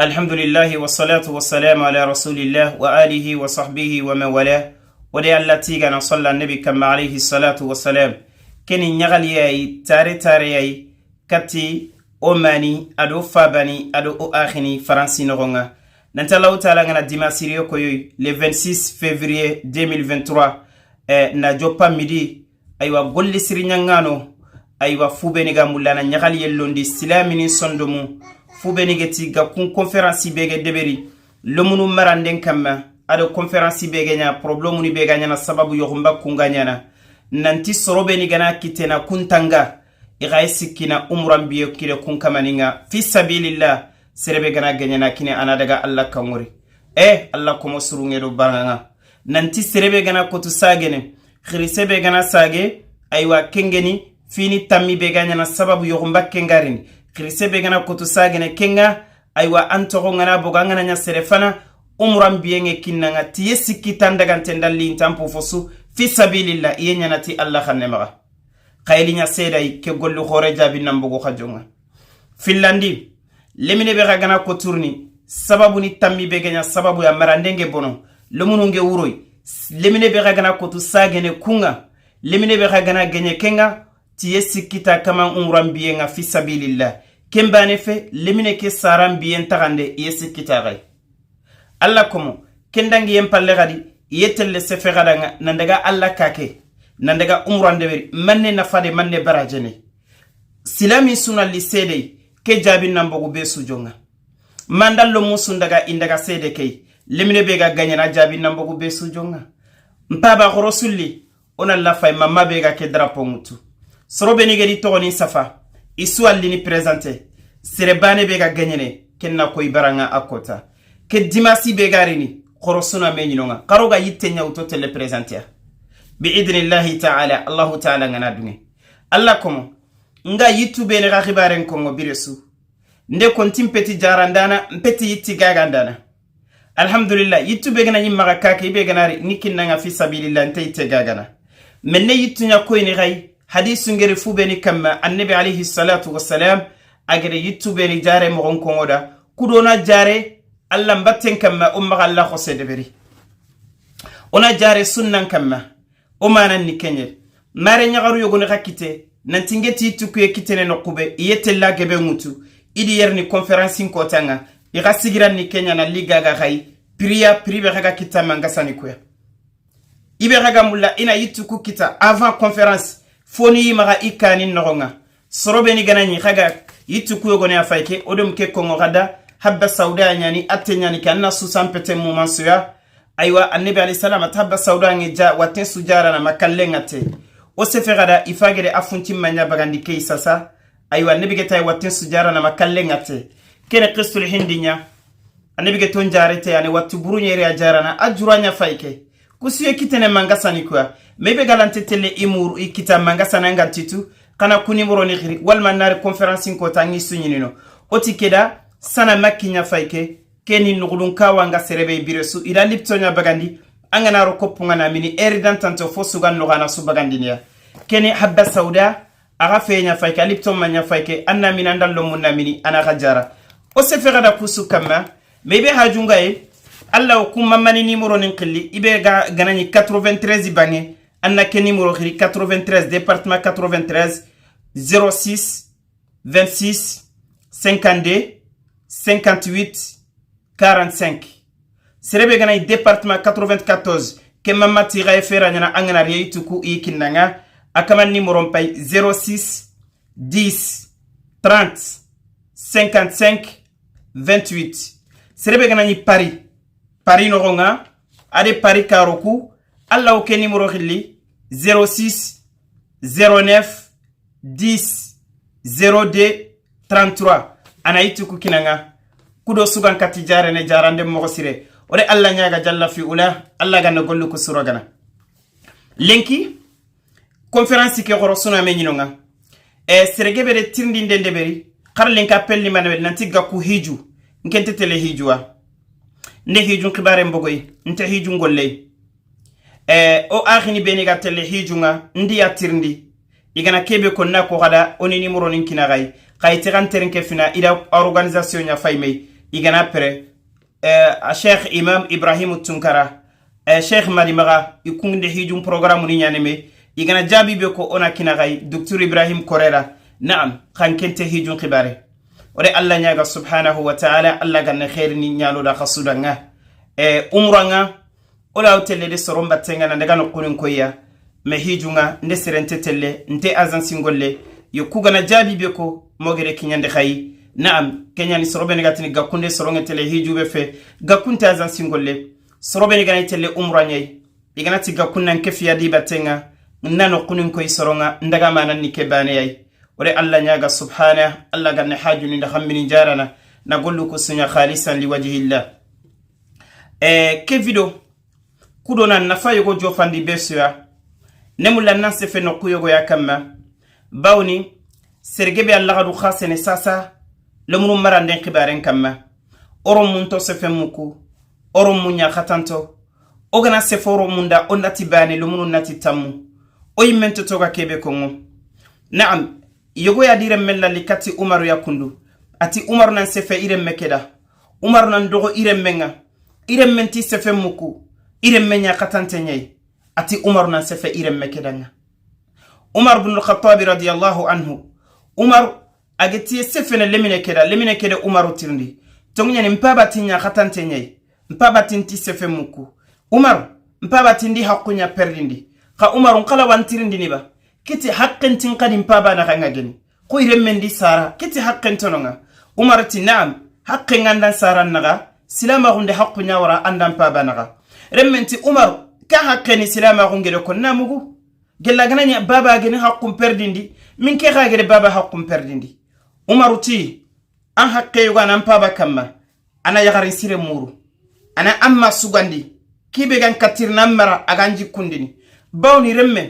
الحمد لله والصلاة والسلام على رسول الله وآله وصحبه ومن والاه ودي التي كان صلى النبي كما عليه الصلاة والسلام كني نغلي تاري كتي أماني أدو فاباني أدو أخني فرنسي نغنغا ننتلاو تالا ديماسيريو كويوي le 26 février 2023 na jopa midi aywa golli sirinyangano aywa fubeniga mulana nyagali yellondi silamini sondomu fubenigeti ga kun conférence bege deberi lomunu maranden kamma ado conférence bege nya problème ni bege nya na sababu yohumba kunganya na nanti sorobeni gana kitena kuntanga igaisikina umran biyo kire kun kamaninga fi sabilillah serebe gana ganya na kine anadaga Allah kamuri Allah komo surungero baranga nanti serebe gana kotu sagene khirisebe gana sage aywa kengeni fini tammi bege nya na sababu yohumba kengarini kirisebe gana kotu sagene kenga aywa antoro ngana boganga nya serefana umran biyenge kinanga tiye sikitanda gantendalli intampo fosu fi sabilillah yenya nati Allah khanema khayli nya seda ke gollu khore jabi nambugo khajonga finlandi lemine be gana koturni sababu ni tammi be ganya sababu ya marandenge bono lumununge uroi lemine be gana kotu sagene kunga lemine be gana genye kenga tiye sikita kama umran biyenga fi sabilillah kembane fe lemine ke saram biyen tagande yesi kitagay alla komo kendangi yempalle gadi yetelle sefe gadanga nandaga alla kake nandaga umrande beri manne nafade manne barajene silami sunalli sede ke jabi nambogu be sujonga mandallo musundaga indaga sede kay lemine be ga ganyana jabi nambogu be sujonga mpaba khorosulli ona la fay mamma be ga ke drapo mutu sorobe ni gedi togoni safa isu allini présente serebane be ga ganyene kenna koy baranga akota ke dimasi be garini khorosuna menyinonga karoga yitte nyawto tele présente bi idnillahi ta'ala Allah ta'ala ngana dunge Allah komo nga yitu be ne ga khibaren kongo biresu nde kontim peti jarandana peti yitti gagandana alhamdulillah yitu be gana nyimma kake be ganari nikinna nga fi sabilillah nte gagana menne yitu nya koy ni gay hadisu ngere fubeni kamma annabi alayhi salatu wassalam agere yittubeni jare mo gon kongoda kudona jare alla mbatten kamma umma Allah khosede beri ona jare sunnan kamma o manan ni kenye mare nyagaru yogoni hakite nantingeti yittukuye kitene nokube yetella gebe mutu idi yerni conférence ko tanga iga sigiran ni kenya na liga ga gai pribe ga kitama ngasani kuya ibe ga mulla ina yittuku kita avant conférence foni maga ikani nogonga sorobeni ganani khaga yituku yogone afayke odum ke kongo gada habba sauda nyani attenyani kanna susan pete mu mansuya aywa annabi alayhi salam habba sauda ngeja waten sujara na makallengate o sefe gada ifagere afunti manya bagandi ke sasa aywa annabi getay waten sujara na makallengate kene qistul hindinya annabi geton jarete yani watu burunyere ajarana ajuranya fayke kusiye kitene mangasani kwa mebe galante tele imuru ikita mangasana ngantitu kana kunimuro ni khiri wal manar conférence ko tangi sunyinino otikeda sana makinya fayke keni nugulun kawanga serebe biresu ila liptonya bagandi angana ro kopunga na mini eridantanto fosuga nogana su bagandinia keni habba sauda aga fenya fayke lipton manya fayke anna minandallo munna mini ana khajara o sefera da kusu kama mebe hajunga Allah kuma mani numéro ninkili ibe ganani 93 bangi anna ke numéro khiri 93 département 93 06 26 52 58 45 serebe ganani département 94 ke mamma tira efera nyana angana reyituku ikinanga akama numéro pay 06 10 30 55 28 serebe ganani Paris noronga ade Paris karoku alla o ke numéro khili 06 09 10 02 33 anaitu kukinanga kudo sugan katijare ne jarande mo sire ore alla nyaga jalla fi ula alla ganna gollu ko suragana lenki conférence ke gorosuna menyinonga serege bere tirndi ndendeberi khar lenka appelli manwe nantiga ku hiju nkente tele hijua nde hijun khibare mbogoy nte hijun golley o akhini beni ga tele hijunga ndi atirndi igana kebe konna ko gada oni numéro ninkina gay kay tiran terenke fina ida organisation nya faymay igana pere Sheikh Imam Ibrahim Tunkara Sheikh Madimaga ikunde hijum programu ni nyaneme igana jabi be ko ona kinagai Dr. Ibrahim Korera naam khankente hijum khibare ore Allah nyaga subhanahu wa ta'ala Allah ganna khair ni nyalo da khasudanga umranga ola hotelle de soromba tenga na daga no kunin koya me hijunga nde serente telle nte azan singolle yokuga na jabi be ko mogere kinyande khayi naam kenya ni sorobe negatini gakunde soronge tele hijube fe gakunta azan singolle sorobe negani tele umranyai igana ti gakunna nkefiya di batenga nano kunin koy soronga ndaga manan ni kebane yai ore Allah nyaga subhanahu Allah ganna haju ni ndaxamini jarana na gollu ko sunya khalisan liwajhillah ke video kudona nafa yogo jofandi besuya nemula nanse fe no kuyogo yakama bawni sergebe Allah gadu khasene sasa lemunu maranden khibaren kama orom munto se fe muku orom munya khatanto ogana se foro munda ondati bane lemunu nati tamu oyimento toga kebe kongo naam yogo ya dire mella likati Umaru yakundu ati Umaru nan se fe irem mekeda Umaru nan dogo irem menga irem menti se fe muku irem menya khatante nyai ati Umaru nan se fe irem mekedanga Umar ibn al-Khattab radiyallahu anhu Umar ageti se fe lemine keda Umaru tirndi tongunya ni mpabati nya khatante nyai mpabati nti se fe muku Umar mpabati ndi hakunya perdindi ka Umaru nkala wantirindi niba kiti haqqin tin qadim paba na kanga geni ko iremmendi sara kiti haqqin tononga Umar ti naam haqqin andan sara naga silama gunde haqqu nyawara andan paba naga remmenti Umar ka haqqini silama gungere ko namugu gella gananya baba geni haqqum perdindi min ke ga gere baba haqqum perdindi Umar ti an haqqe yuga nan paba kamma ana yagarin sire muru ana amma sugandi kibe gan katir namara aganji kundini bawni remme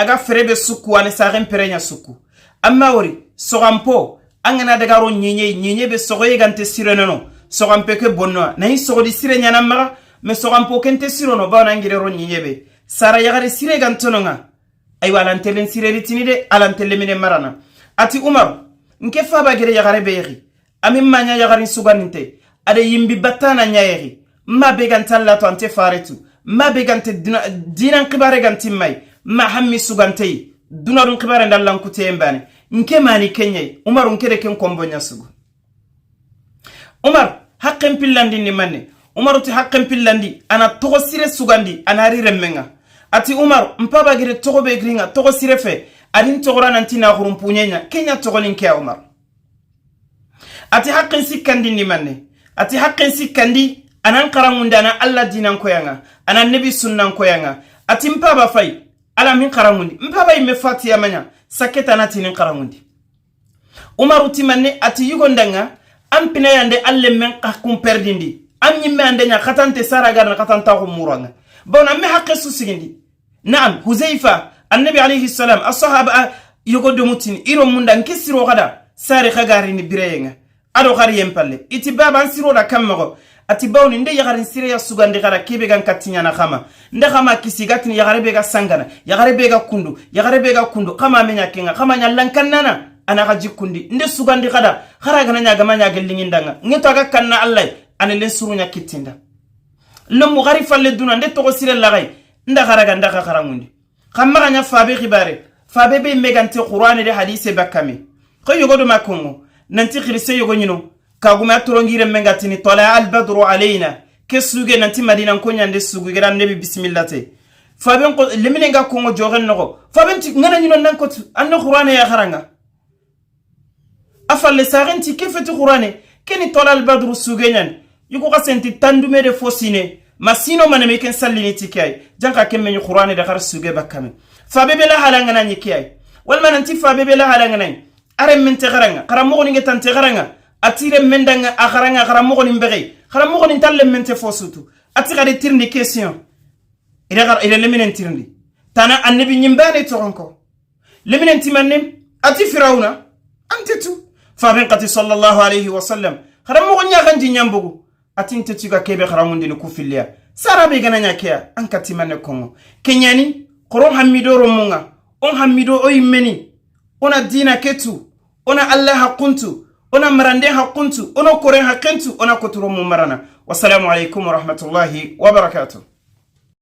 aga ferebe suku ane sagen perenya suku amma wori sogampo angana daga ro nyenye be sogoye gante sirenono sogampe ke bonno nayi sogodi sirenya namara me sogampo kente sirono bawna ngire ro nyenye sara yagare sire gantononga ay wala ntelen sire ritini de alantele mine marana ati Umar nke faba gere yagare beyi amin manya yagare suganinte ade yimbi batana nyaeri ma be gantalla to ante faretu ma be gante dinan kibare gantimmai ma hammi sugantei dunarun kibare ndallan kutembane nke mani kenyai Umar nkere ken kombonya sugu Umar haqqen pillandi ni manne Umar ti haqqen pillandi ana togo sire sugandi ana riremmenga ati Umar mpaba gire togo be gringa togo sire fe adin togora nanti na hurumpunyenya kenya togo linke Umar ati haqqen sikandi ni manne ati haqqen sikandi anan karangunde ana Allah dinan koyanga ana nabi sunnan koyanga ati mpaba fay ala min karangundi mpaba imme fatiya manya saketa nati nin karangundi Umaru timanne ati yugondanga ampina yande alle men qakum perdindi am nyimme ande nya khatante sara garna khatanta ko muranga bona me haqqe susigindi naam Huzaifa annabi alayhi salam as-sahaba yugodo mutini iro munda nkisiro kada sari khagari ni bireyenga ado khari yempalle iti baba ansiro da kammago ati bawni nde yagarin sire ya sugande gara kebe gan katinya na khama nde khama kisigatini yagare bega sangana yagare bega kundu khama menya kenga khama nyallan kannana ana gaji kundi nde sugande kada khara gana nya gama nya gelingindanga ngito ga kanna Allah ana len surunya kitinda lomu gari falle duna nde to sire lagay nda khara ga nda khara ngundi khamma ganya fabe khibare fabe be megante qur'ani de hadise bakame ko yogodo makongo nanti khirse yogo nyino kaguma turongire mengatini tola al-badru alayna kesuge nanti madina konya nde sugu gira nabi bismillah te faben ko lemine nga ko jogen noko faben ti ngana nyino nan ko anno qur'ane ya kharanga afal le sarenti kefeti qur'ane keni tola al-badru sugenyan yuko kasenti tandume de fosine masino maname ken sallini tikay janka kemme ni qur'ane de khar suge bakame fabe bela halanga nan yikay wal mananti fabe bela halanga nan are men te kharanga karamo ni ngetan te kharanga atire mendanga akharanga kharamogo ni mbege kharamogo ni talle mente fosutu atira de tirndi question ila leminen tirndi tana annabi nyimbane toronko leminen timannem ati firawna antetu faben qati sallallahu alayhi wa sallam kharamogo nya ganji nyambugo atinte tuga kebe kharamundi ni kufilya sarabe gananya kya ankati manne kongo kenyani qoron hamido romunga on hamido o yimmeni ona dina ketu ona allah hakuntu ona marande haqquntu ona koren haqqentu ona koturo mu marana. Wassalamu alaikum wa rahmatullahi wa barakatuh.